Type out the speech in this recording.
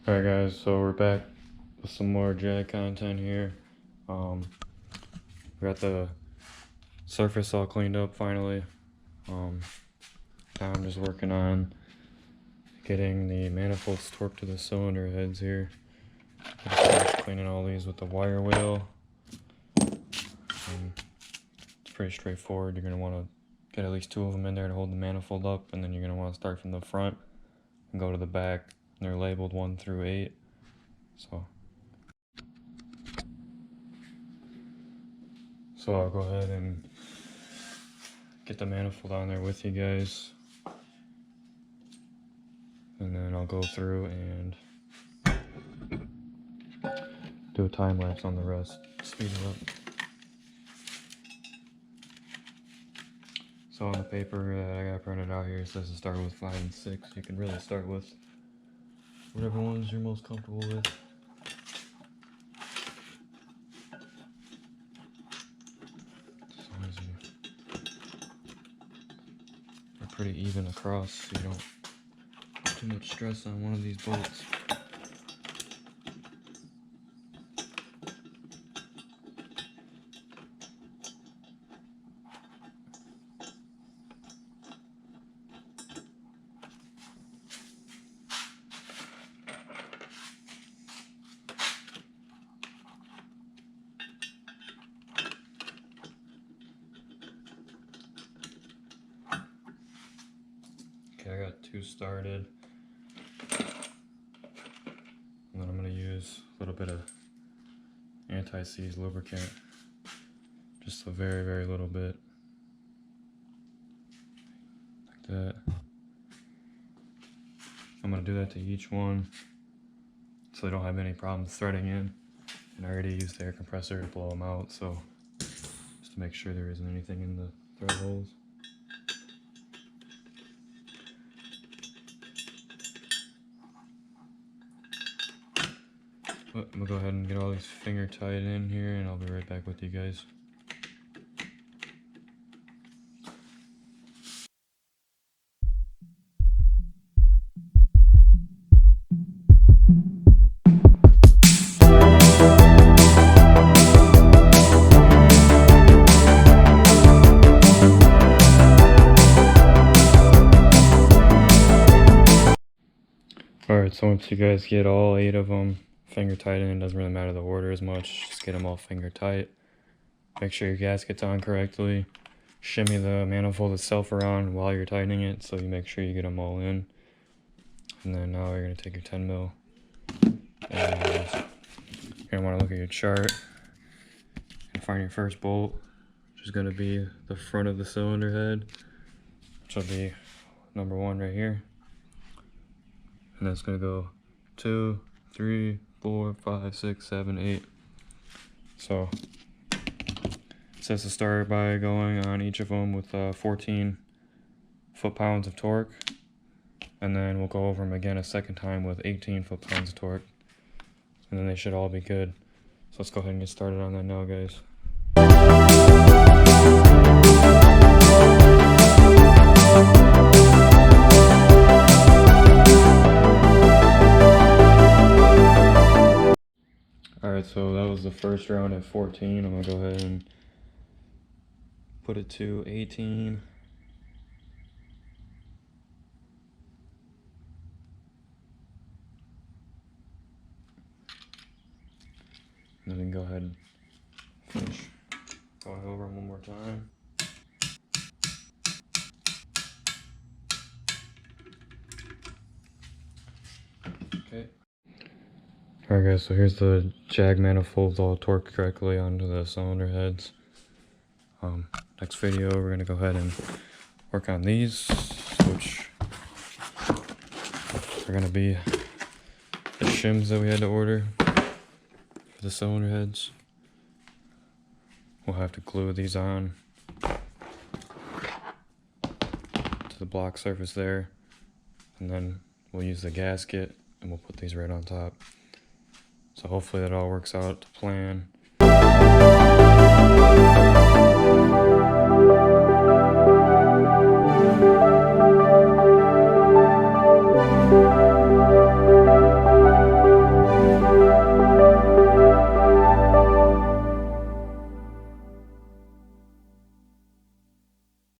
Alright guys, so we're back with some more Jag content here. We got the surface all cleaned up finally. Now I'm just working on getting the manifolds torqued to the cylinder heads here. Just cleaning all these with the wire wheel. It's pretty straightforward. You're going to want to get at least 2 of them in there to hold the manifold up, and then you're going to want to start from the front and go to the back. And they're labeled 1 through 8. So I'll go ahead and get the manifold on there with you guys, and then I'll go through and do a time lapse on the rest, speed it up. So on the paper that I got printed out here, it says to start with 5 and 6. You can really start with whatever ones you're most comfortable with. They're pretty even across, so you don't put too much stress on one of these bolts. I got 2 started, and then I'm going to use a little bit of anti-seize lubricant, just a very, very little bit, like that. I'm going to do that to each one so they don't have any problems threading in, and I already used the air compressor to blow them out, so just to make sure there isn't anything in the thread holes. I'm gonna go ahead and get all these finger tied in here, and I'll be right back with you guys. Alright, so once you guys get all 8 of them finger tight in, it doesn't really matter the order as much, just get them all finger tight. Make sure your gasket's on correctly. Shimmy the manifold itself around while you're tightening it, so you make sure you get them all in. And then now you're going to take your 10 mil, and you're going to want to look at your chart and find your first bolt, which is going to be the front of the cylinder head, which will be number 1 right here. And that's going to go 2, 3, 4, 5, 6, 7, 8. So it says to start by going on each of them with 14 foot-pounds of torque, and then we'll go over them again a second time with 18 foot-pounds of torque, and then they should all be good. So let's go ahead and get started on that now, guys. Alright, so that was the first round at 14. I'm going to go ahead and put it to 18. And then go ahead and finish going over them one more time. Okay. Alright guys, so here's the Jag manifolds all torqued correctly onto the cylinder heads. Next video we're going to go ahead and work on these, which are going to be the shims that we had to order for the cylinder heads. We'll have to glue these on to the block surface there, and then we'll use the gasket and we'll put these right on top. So hopefully that all works out to plan.